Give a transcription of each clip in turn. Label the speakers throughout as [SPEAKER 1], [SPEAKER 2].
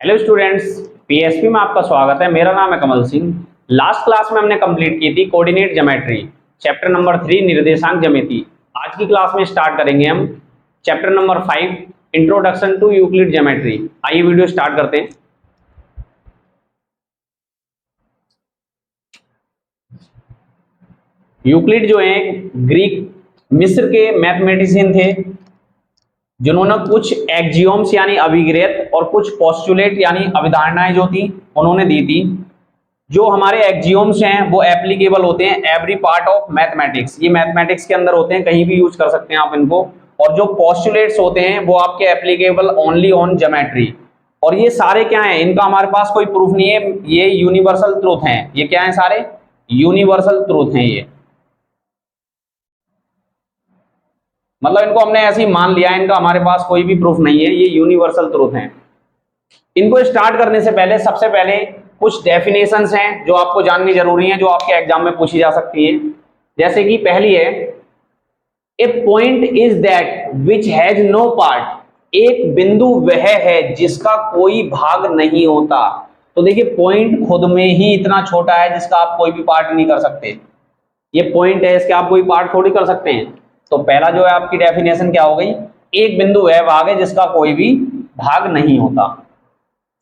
[SPEAKER 1] Hello students, PSP में आपका स्वागत है। मेरा नाम है कमल सिंह। लास्ट क्लास में हमने कंप्लीट की थी कोऑर्डिनेट ज्योमेट्री, चैप्टर नंबर 3 निर्देशांक ज्यामिति। आज की क्लास में स्टार्ट करेंगे हम chapter number 5 introduction to Euclid geometry. आइए वीडियो स्टार्ट करते हैं। यूक्लिड जो है ग्रीक मिस्र के मैथमेटिशियन थे, जिन्होंने कुछ एक्जियोम्स यानी अभिग्रेत और कुछ पोस्टुलेट यानी अभिधारणाएं जो थी उन्होंने दी थी। जो हमारे एक्जियोम्स हैं वो एप्लीकेबल होते हैं एवरी पार्ट ऑफ मैथमेटिक्स, ये मैथमेटिक्स के अंदर होते हैं, कहीं भी यूज कर सकते हैं आप इनको। और जो पोस्टुलेट्स होते हैं वो आपके एप्लीकेबल ओनली ऑन ज्योमेट्री। और ये सारे क्या हैं, इनका हमारे पास कोई प्रूफ नहीं है, ये यूनिवर्सल ट्रूथ हैं। ये क्या है, सारे यूनिवर्सल ट्रूथ हैं। ये मतलब इनको हमने ऐसे ही मान लिया है, इनका हमारे पास कोई भी प्रूफ नहीं है, ये यूनिवर्सल ट्रूथ हैं। इनको स्टार्ट करने से पहले सबसे पहले कुछ डेफिनेशंस हैं जो आपको जाननी जरूरी हैं, जो आपके एग्जाम में पूछी जा सकती हैं। जैसे कि पहली है, a point is that which has no part. एक बिंदु वह है जिसका कोई भाग नहीं होता। तो देखिए, पॉइंट खुद में ही इतना छोटा है जिसका आप कोई भी पार्ट नहीं कर सकते। ये पॉइंट है, इसके आप कोई पार्ट थोड़ी कर सकते हैं। तो पहला जो है आपकी डेफिनेशन क्या हो गई, एक बिंदु वह भाग है जिसका कोई भी भाग नहीं होता।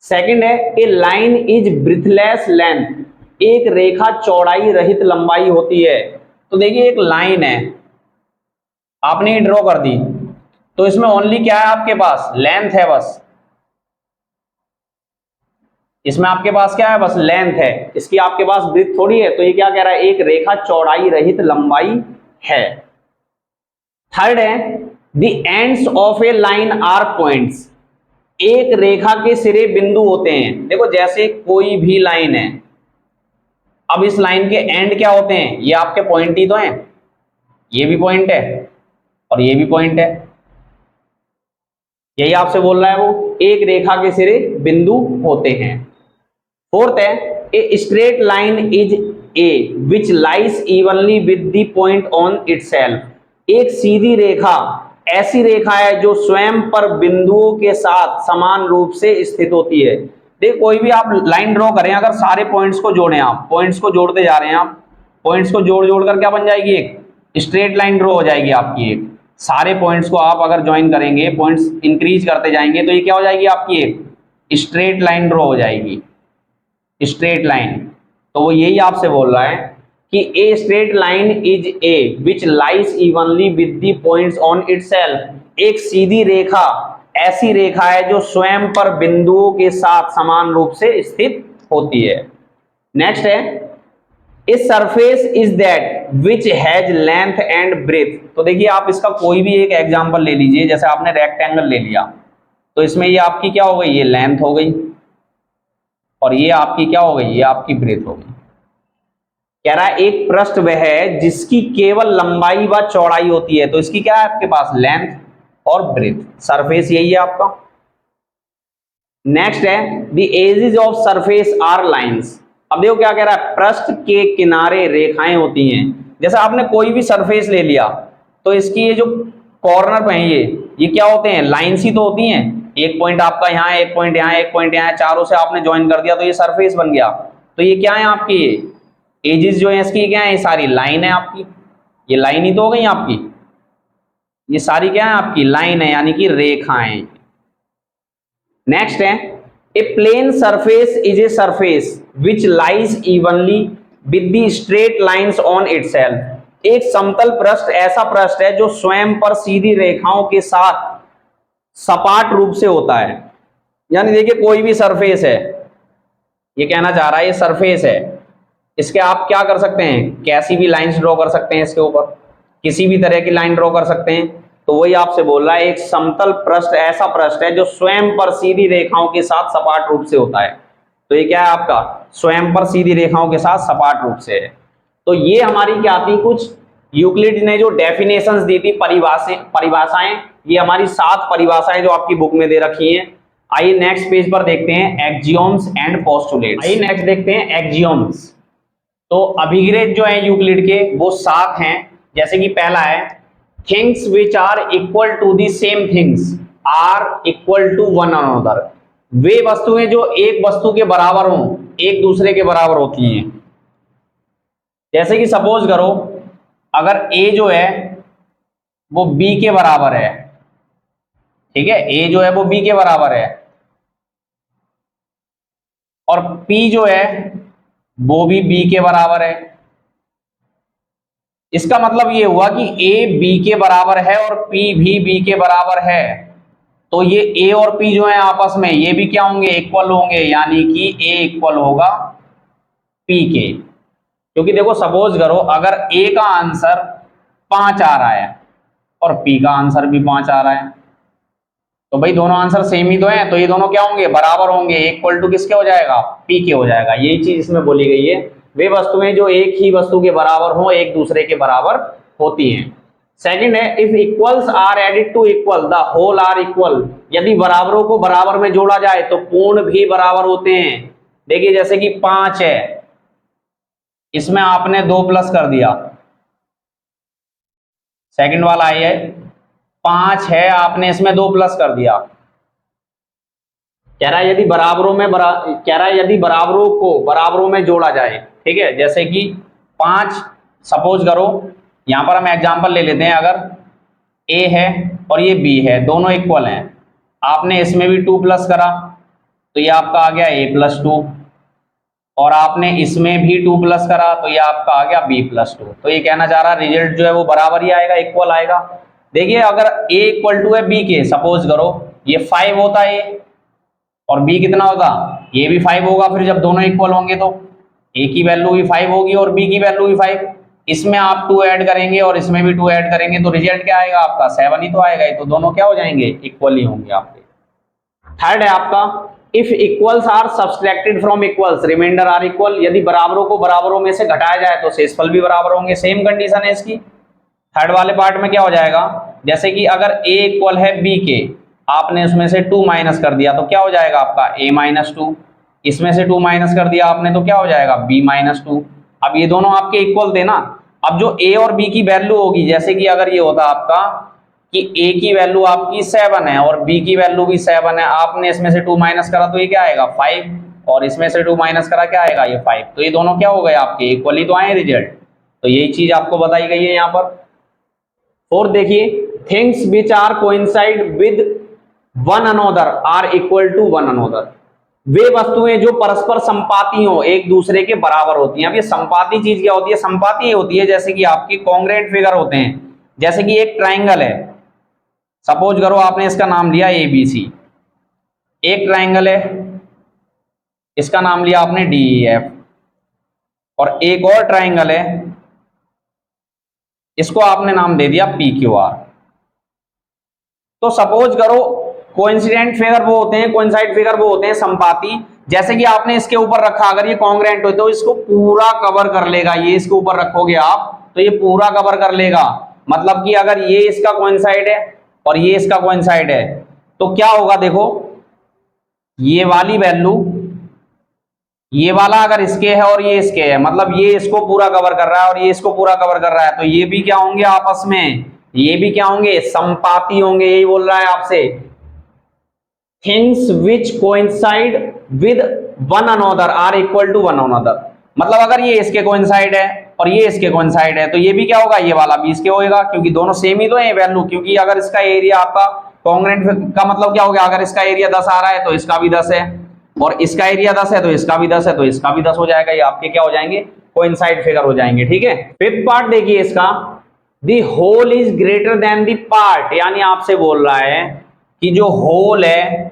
[SPEAKER 1] सेकंड है, ए लाइन इज ब्रीथलेस लेंथ। एक रेखा चौड़ाई रहित लंबाई होती है। तो देखिए, एक लाइन है, आपने ड्रॉ कर दी, तो इसमें ओनली क्या है आपके पास, लेंथ है बस। इसमें आपके पास क्या है, बस लेंथ है, इसकी आपके पास ब्रीथ थोड़ी है। तो ये क्या कह रहा है, एक रेखा चौड़ाई रहित लंबाई है। थर्ड है, the ends of a line are points. एक रेखा के सिरे बिंदु होते हैं। देखो, जैसे कोई भी लाइन है, अब इस लाइन के एंड क्या होते हैं, ये आपके पॉइंट ही तो हैं। ये भी पॉइंट है और ये भी पॉइंट है, यही आपसे बोल रहा है वो, एक रेखा के सिरे बिंदु होते हैं। फोर्थ है, ए straight line is a which lies evenly with the point on itself. एक सीधी रेखा ऐसी रेखा है जो स्वयं पर बिंदुओं के साथ समान रूप से स्थित होती है। देखिए, कोई भी आप लाइन ड्रॉ करें, अगर सारे पॉइंट्स को जोड़ें, आप पॉइंट्स को जोड़ते जा रहे हैं, आप पॉइंट्स को जोड़ जोड़ कर क्या बन जाएगी, एक स्ट्रेट लाइन ड्रॉ हो जाएगी आपकी। एक सारे पॉइंट्स को आप अगर ज्वाइन करेंगे, पॉइंट्स इंक्रीज करते जाएंगे, तो ये क्या हो जाएगी आपकी, एक स्ट्रेट लाइन ड्रॉ हो जाएगी, स्ट्रेट लाइन। तो वो यही आपसे बोल रहा है कि ए straight line is a which lies evenly with the points on itself. एक सीधी रेखा ऐसी रेखा है जो स्वयं पर बिंदुओं के साथ समान रूप से स्थित होती है। नेक्स्ट है, a surface is that which has length and breadth. तो देखिए, आप इसका कोई भी एक एग्जांपल ले लीजिए। जैसे आपने रेक्टेंगल ले लिया, तो इसमें ये आपकी क्या हो गई, ये लेंथ हो गई, और ये आपकी क्या हो गई, ये आपकी ब्रेथ हो गई। कह रहा है एक पृष्ठ वह है जिसकी केवल लंबाई व चौड़ाई होती है। तो इसकी क्या है आपके पास, लेंथ और ब्रेथ। सरफेस यही है आपका। नेक्स्ट है, the edges of surface are lines. अब देखो क्या कह रहा है, पृष्ठ के किनारे रेखाएं होती हैं। जैसे आपने कोई भी सरफेस ले लिया, तो इसकी ये जो कॉर्नर पे हैं, ये क्या होते हैं, लाइंस ही तो होती हैं। एक पॉइंट आपका यहाँ है, एक पॉइंट यहाँ है, एक पॉइंट यहाँ है, चारों से आपने ज्वाइन कर दिया तो ये सरफेस बन गया। तो ये क्या है आपकी, ये एजेस जो है इसकी क्या है, ये सारी लाइन है आपकी। ये लाइन ही तो हो गई आपकी, ये सारी क्या है आपकी लाइन है, यानी कि रेखाएं। नेक्स्ट है, a plane surface is a surface which lies evenly with the straight lines on itself. एक समतल पृष्ठ ऐसा पृष्ठ है जो स्वयं पर सीधी रेखाओं के साथ सपाट रूप से होता है। यानी देखिए, कोई भी सरफेस है, ये कहना चाह रहा है ये सरफेस है, इसके आप क्या कर सकते हैं, कैसी भी लाइंस ड्रॉ कर सकते हैं, इसके ऊपर किसी भी तरह की लाइन ड्रॉ कर सकते हैं। तो वही आपसे बोल रहा है, एक समतल पृष्ठ ऐसा पृष्ठ है जो स्वयं पर सीधी रेखाओं के साथ सपाट रूप से होता है। तो ये क्या है आपका, स्वयं पर सीधी रेखाओं के साथ सपाट रूप से है। तो ये हमारी क्या थी, कुछ यूक्लिड ने जो डेफिनेशंस दी थी, परिभाषाएं, ये हमारी 7 परिभाषाएं जो आपकी बुक में दे रखी हैं। आइए नेक्स्ट पेज पर देखते हैं एक्जियोम्स एंड पोस्टुलेट्स। आइए नेक्स्ट देखते हैं एक्जियोम्स। तो अभिग्रेड जो है यूक्लिड के वो 7 हैं। जैसे कि पहला है, things which are equal to the same things are equal to one another. वे वस्तुएं जो एक वस्तु के बराबर हों, एक दूसरे के बराबर होती हैं। जैसे कि सपोज करो अगर ए जो है वो बी के बराबर है, ठीक है, ए जो है वो बी के बराबर है, और पी जो है वो भी बी के बराबर है। इसका मतलब ये हुआ कि ए बी के बराबर है और पी भी बी के बराबर है, तो ये ए और पी जो है आपस में ये भी क्या होंगे, इक्वल होंगे, यानी कि ए इक्वल होगा पी के। क्योंकि देखो सपोज करो अगर ए का आंसर 5 आ रहा है और पी का आंसर भी 5 आ रहा है, तो भाई दोनों आंसर सेम ही तो हैं, तो ये दोनों क्या होंगे, बराबर होंगे, इक्वल टू किसके हो जाएगा, पी के हो जाएगा। यही चीज इसमें बोली गई है, वे वस्तुएं जो एक ही वस्तु के बराबर हो, एक दूसरे के बराबर होती हैं। सेकंड है if equals are added to equal the whole are equal, यदि बराबरों को बराबर में जोड़ा जाए तो पूर्ण भी बराबर होते हैं। देखिए जैसे कि 5 है, इसमें आपने 2 प्लस कर दिया, सेकंड वाला आई है 5 है, आपने इसमें 2 प्लस कर दिया। कह रहा है यदि बराबरों को बराबरों में जोड़ा जाए, ठीक है, जैसे कि 5 सपोज करो, यहां पर हम एग्जांपल ले लेते हैं, अगर ए है और ये बी है, दोनों इक्वल हैं, आपने इसमें भी 2 प्लस करा तो ये आपका आ गया a प्लस 2, और आपने इसमें भी 2 प्लस करा तो ये आपका आ गया b प्लस 2। तो ये कहना चाह रहा है रिजल्ट जो है वो बराबर ही आएगा, इक्वल आएगा। देखिए अगर a इक्वल टू है b के, सपोज करो ये 5 होता है और b कितना होगा, ये भी 5 होगा, फिर जब दोनों इक्वल होंगे तो a की वैल्यू भी 5 होगी और b की वैल्यू भी 5, इसमें आप 2 ऐड करेंगे और इसमें भी 2 ऐड करेंगे तो रिजल्ट क्या आएगा आपका, 7 ही तो आएगा। तो दोनों क्या हो जाएंगे, इक्वल ही होंगे आपके। थर्ड है आपका if equals are subtracted from equals remainder are equal, यदि बराबरों को बराबरों में से घटाया जाए तो शेषफल भी बराबर होंगे। सेम कंडीशन है इसकी। थर्ड वाले पार्ट में क्या हो जाएगा, जैसे कि अगर a इक्वल है b के, आपने उसमें से 2 माइनस कर दिया तो क्या हो जाएगा आपका a माइनस 2, इसमें से 2 माइनस कर दिया आपने तो क्या हो जाएगा b माइनस 2। अब ये दोनों आपके इक्वल थे ना, अब जो a और b की वैल्यू होगी, जैसे कि अगर ये होता आपका कि a की वैल्यू आपकी 7 है और b की वैल्यू भी 7 है, आपने इसमें से 2 माइनस करा तो ये क्या आएगा 5, और इसमें से 2 माइनस करा क्या आएगा ये 5, तो ये दोनों क्या हो गए आपके इक्वल ही तो आए रिजल्ट। तो यही चीज आपको बताई गई है यहाँ पर। फोर्थ देखिए things which are coincide with one another are equal to one another, वे वस्तुएं जो परस्पर संपाती हो, एक दूसरे के बराबर होती हैं। अब ये संपाती चीज क्या होती है, संपाती होती है जैसे कि आपकी कॉन्ग्रुएंट फिगर होते हैं। जैसे कि एक ट्राइंगल है, सपोज करो आपने इसका नाम लिया ABC, एक ट्राइंगल है इसका नाम लिया आपने DEF, और एक और ट्राइंगल है इसको आपने नाम दे दिया PQR। तो सपोज करो कोइंसिडेंट फिगर वो होते हैं, कोइंसाइड फिगर वो होते हैं संपाती। जैसे कि आपने इसके ऊपर रखा, अगर ये कॉन्ग्रुएंट हो तो इसको पूरा कवर कर लेगा, ये इसके ऊपर रखोगे आप तो ये पूरा कवर कर लेगा। मतलब कि अगर ये इसका कोइंसाइड है और ये इसका कोइंसाइड है तो क्या होगा, देखो ये वाली वैल्यू, ये वाला अगर इसके है और ये इसके है, मतलब ये इसको पूरा कवर कर रहा है और ये इसको पूरा कवर कर रहा है, तो ये भी क्या होंगे आपस में, ये भी क्या होंगे, संपाती होंगे। यही बोल रहा है आपसे things which coincide with one another are equal to one another, मतलब अगर ये इसके कोइंसाइड है और ये इसके कोइंसाइड है तो ये भी क्या होगा, ये वाला भी इसके होएगा, क्योंकि दोनों सेम ही तो है वैल्यू। क्योंकि अगर इसका एरिया आपका कॉन्ग्रुएंट का मतलब क्या हो गया, अगर इसका एरिया 10 आ रहा है तो इसका भी 10 है, और इसका एरिया 10 है तो इसका भी 10 है, तो इसका भी 10 हो जाएगा। ये आपके क्या हो जाएंगे, कोइंसाइड फिगर हो जाएंगे। ठीक है, फिफ्थ पार्ट देखिए इसका, the whole is greater than the part, यानी आपसे बोल रहा है कि जो होल है,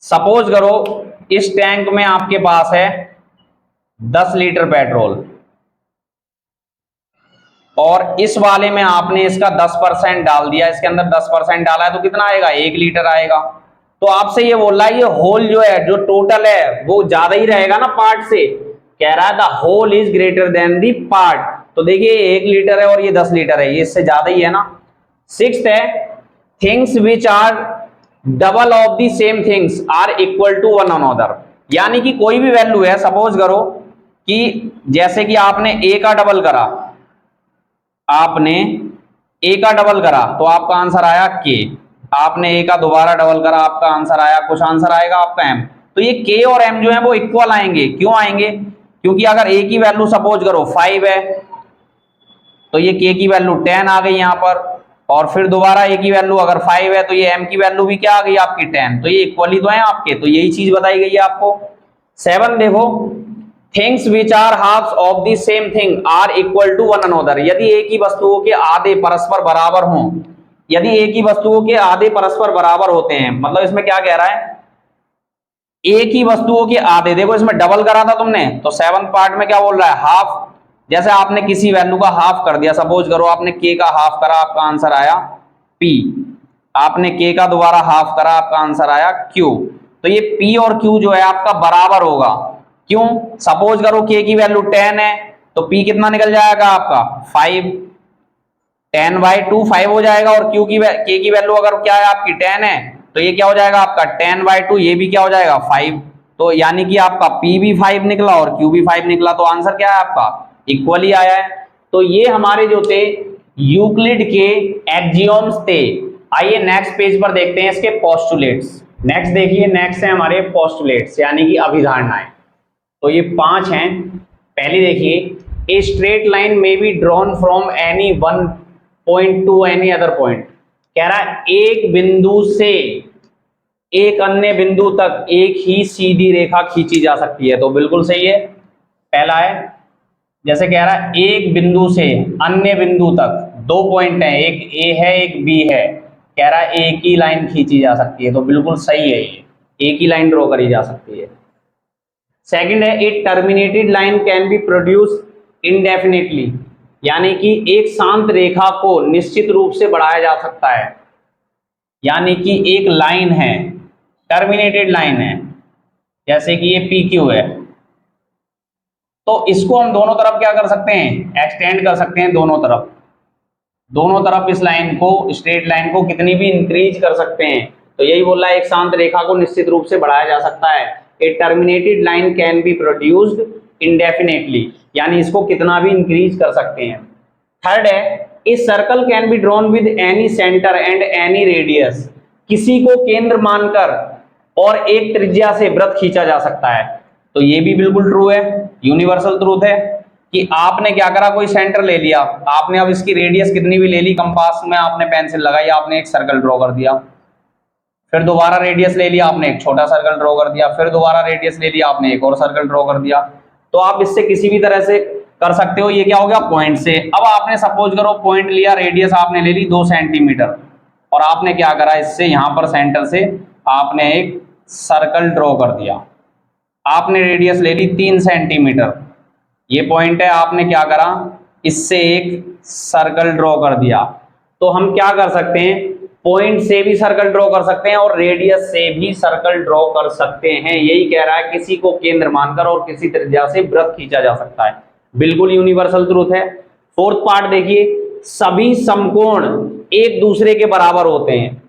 [SPEAKER 1] सपोज करो इस टैंक में आपके पास है 10 लीटर पेट्रोल और इस वाले में आपने इसका 10% डाल दिया, इसके अंदर 10% डाला है तो कितना आएगा, 1 लीटर आएगा। तो आपसे ये बोल रहा है ये होल जो है, जो टोटल है वो ज्यादा ही रहेगा ना पार्ट से। कह रहा है the whole is greater than the part, तो देखिए 1 लीटर है और ये 10 लीटर है, ये इससे ज्यादा ही है ना। सिक्स्थ है things which are double of the same things are equal to one another, यानी कि कोई भी वैल्यू है, सपोज करो कि जैसे कि आपने a का डबल करा, आपने a का डबल करा तो आपका आंसर आया k, आपने ए का दोबारा डबल करा, आपका आंसर आया, कुछ आंसर आएगा आपका एम। तो ये के और एम जो है वो इक्वल आएंगे। क्यों आएंगे? क्योंकि अगर ए की वैल्यू सपोज करो 5 है तो ये के की वैल्यू 10 आ गई यहां पर, और फिर दोबारा ए की वैल्यू अगर 5 है तो ये एम की वैल्यू भी क्या आ गई आपकी 10। तो ये इक्वल ही तो है आपके, तो यही चीज बताई गई है आपको। 7 देखो, things which are halves of the same thing are equal to one another. यदि एक ही वस्तुओं के आधे परस्पर बराबर हों, यदि एक ही वस्तुओं के आधे परस्पर बराबर होते हैं, मतलब इसमें क्या कह रहा है, एक ही वस्तुओं के आधे, देखो इसमें डबल करा था तुमने तो 7 पार्ट में क्या बोल रहा है, हाफ। जैसे आपने किसी वैल्यू का हाफ कर दिया, सपोज करो आपने के का हाफ करा, आपका आंसर आया पी। आपने के का दोबारा हाफ करा, आपका आंसर आया क्यू। तो ये पी और क्यू जो है आपका बराबर होगा। क्यों? सपोज करो के की वैल्यू 10 है तो पी कितना निकल जाएगा आपका 5, 10/2 5 हो जाएगा, और क्यू की के की वैल्यू अगर क्या है आपकी 10 है तो ये क्या हो जाएगा आपका 10/2, ये भी क्या हो जाएगा 5। तो यानी कि आपका पी भी 5 निकला और क्यू भी 5 निकला, तो आंसर क्या है आपका इक्वल ही आया है। तो ये हमारे जो थे यूक्लिड के एक्सियोम्स थे। आइए नेक्स्ट पेज पर देखते हैं इसके पोस्टुलेट्स। नेक्स्ट देखिए, नेक्स्ट है हमारे पोस्टुलेट्स यानी कि अभिधारणाएं। तो ये 5 हैं। पहली देखिए, ए स्ट्रेट लाइन में be drawn from any one point two any other point. कह रहा है एक बिंदु से एक अन्य बिंदु तक एक ही सीधी रेखा खींची जा सकती है, तो बिल्कुल सही है। पहला है, जैसे कह रहा है एक बिंदु से अन्य बिंदु तक, 2 पॉइंट है, एक ए है एक बी है, कह रहा है एक ही लाइन खींची जा सकती है, तो बिल्कुल सही है, ये एक ही लाइन ड्रॉ करी जा सकती है। सेकंड है, a terminated line can be produce indefinitely, यानी कि एक शांत रेखा को निश्चित रूप से बढ़ाया जा सकता है। यानी कि एक लाइन है, टर्मिनेटेड लाइन है, जैसे कि ये पी क्यू है, तो इसको हम दोनों तरफ क्या कर सकते हैं, एक्सटेंड कर सकते हैं दोनों तरफ। दोनों तरफ इस लाइन को, स्ट्रेट लाइन को कितनी भी इंक्रीज कर सकते हैं। तो यही बोल रहा है एक शांत रेखा को निश्चित रूप से बढ़ाया जा सकता है। A terminated line can be produced indefinitely, यानी इसको कितना भी इंक्रीज कर सकते हैं। थर्ड है, a circle can be drawn with any centre and any radius, किसी को केंद्र मानकर और एक त्रिज्या से वृत्त खींचा जा सकता है। तो ये भी बिल्कुल ट्रू है, यूनिवर्सल ट्रूथ है कि आपने क्या करा, कोई सेंटर ले लिया, आपने अब इसकी रेडियस कितनी भी ले ली, कंपास में आपने पेंसिल लगाई, आपने एक सर्कल ड्रॉ कर दिया, फिर दोबारा रेडियस ले लिया, आपने एक छोटा सर्कल ड्रॉ कर दिया, फिर दोबारा रेडियस ले लिया, आपने एक और सर्कल ड्रॉ कर दिया। तो आप इससे किसी भी तरह से कर सकते हो। ये क्या हो गया, पॉइंट से। अब आपने सपोज करो पॉइंट लिया, रेडियस आपने ले ली 2 सेंटीमीटर, और आपने क्या करा, इससे यहां पर सेंटर से आपने एक सर्कल ड्रॉ कर दिया, आपने रेडियस ले ली 3 सेंटीमीटर, ये पॉइंट है, आपने क्या करा, इससे एक सर्कल ड्रॉ कर दिया। तो हम क्या कर सकते हैं, पॉइंट से भी सर्कल ड्रॉ कर सकते हैं और रेडियस से भी सर्कल ड्रॉ कर सकते हैं। यही कह रहा है किसी को केंद्र मानकर और किसी त्रिज्या से वृत्त खींचा जा सकता है, बिल्कुल यूनिवर्सल ट्रूथ है। फोर्थ पार्ट देखिए, सभी समकोण एक दूसरे के बराबर होते हैं।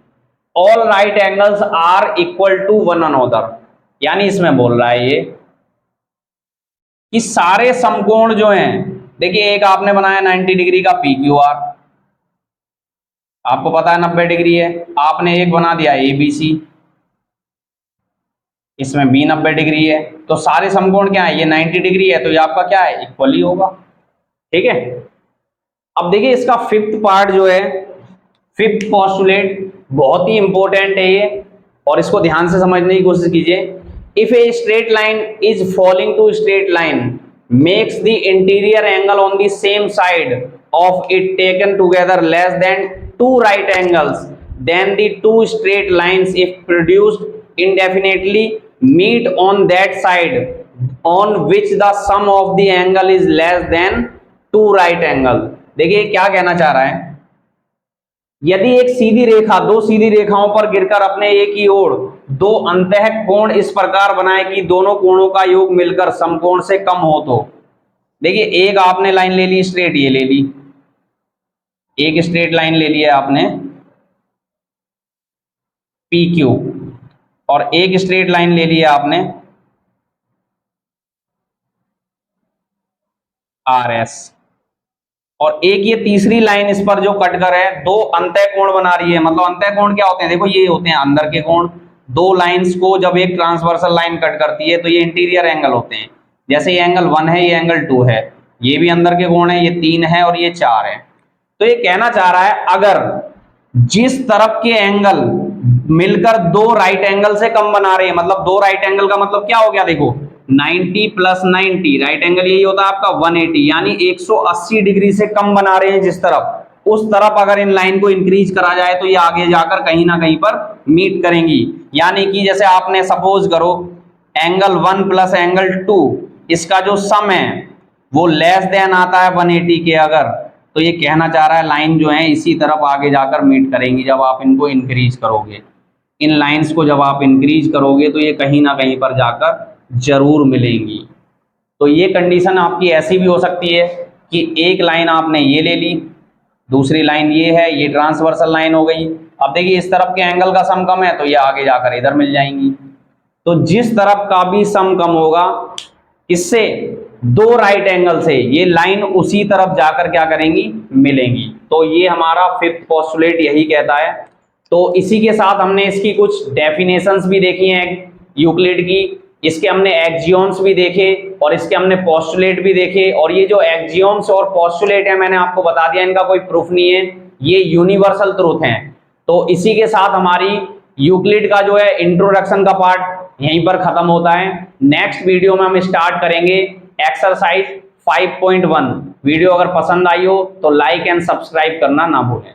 [SPEAKER 1] All right angles are equal to one another, यानी इसमें बोल रहा है ये कि सारे समकोण जो हैं, देखिए एक आपने बनाया 90 डिग्री का पी क्यू आर, आपको पता है 90 डिग्री है, आपने एक बना दिया ए बी सी, इसमें बी 90 डिग्री है, तो सारे समकोण क्या है, ये 90 डिग्री है, तो ये आपका क्या है, इक्वल ही होगा। ठीक है। अब देखिए इसका फिफ्थ पार्ट जो है, फिफ्थ पोस्टुलेट, बहुत ही इंपॉर्टेंट है ये, और इसको ध्यान से समझने की कोशिश कीजिए। If a straight line is falling to straight line makes the interior angle on the same side of it taken together less than 2 right angles, then the 2 straight lines if produced indefinitely meet on that side on which the sum of the angle is less than 2 right angle। देखिए क्या कहना चाह रहा है, यदि एक सीधी रेखा 2 सीधी रेखाओं पर गिरकर अपने एक ही ओर 2 अंतः कोण इस प्रकार बनाए कि दोनों कोणों का योग मिलकर समकोण से कम हो, तो देखिए एक आपने लाइन ले ली स्ट्रेट, ये ले ली, एक स्ट्रेट लाइन ले लिया आपने पी क्यू, और एक स्ट्रेट लाइन ले लिया आपने आर एस। और एक ये तीसरी लाइन इस पर जो कटकर है दो अंतः कोण बना रही है। मतलब अंतः कोण क्या होते हैं, देखो ये होते हैं अंदर के कोण। दो लाइंस को जब एक ट्रांसवर्सल लाइन कट करती है तो ये इंटीरियर एंगल होते हैं। जैसे ये एंगल 1 है, ये एंगल 2 है, ये भी अंदर के कोण है, ये 3 है और ये 4 है। तो ये कहना चाह रहा है अगर जिस तरफ के एंगल मिलकर दो राइट एंगल से कम बना रहे हैं, मतलब दो राइट एंगल का मतलब क्या हो गया, देखो 90 प्लस 90 राइट एंगल यही होता है आपका 180, यानी 180 डिग्री से कम बना रहे हैं जिस तरफ, उस तरफ अगर इन लाइन को इंक्रीज करा जाए तो ये आगे जाकर कहीं ना कहीं पर मीट करेंगी। यानी कि जैसे आपने सपोज करो एंगल 1 प्लस एंगल 2 इसका जो सम है वो लेस देन आता है 180 के, अगर तो ये कहना चाह रहा है लाइन जो है इसी तरफ आगे जाकर मीट करेंगी जब आप इनको इंक्रीज करोगे। इन लाइंस को जब आप इंक्रीज करोगे तो ये कहीं ना कहीं पर जाकर जरूर मिलेंगी। तो ये कंडीशन आपकी ऐसी भी हो सकती है कि एक लाइन आपने ये ले ली, दूसरी लाइन ये है, ये ट्रांसवर्सल लाइन हो गई। अब देखिए इस तरफ के एंगल का सम कम है तो ये आगे जाकर इधर मिल जाएंगी। तो जिस तरफ का भी सम कम होगा इससे दो राइट एंगल से ये लाइन उसी तरफ जाकर क्या करेंगी, मिलेंगी। तो ये हमारा फिफ्थ पोस्टुलेट यही कहता है। तो इसी के साथ हमने इसकी कुछ डेफिनेशंस भी देखी हैं यूक्लिड की, इसके हमने एक्जियोम्स भी देखे और इसके हमने पोस्टुलेट भी देखे। और ये जो एक्जियोम्स और पोस्टुलेट है मैंने आपको बता दिया इनका कोई प्रूफ नहीं है, ये यूनिवर्सल ट्रूथ हैं। तो इसी के साथ हमारी यूक्लिड का जो है इंट्रोडक्शन का पार्ट यहीं पर खत्म होता है। नेक्स्ट वीडियो में हम स्टार्ट करेंगे एक्सरसाइज 5.1। वीडियो अगर पसंद आई हो तो लाइक एंड सब्सक्राइब करना ना भूलें।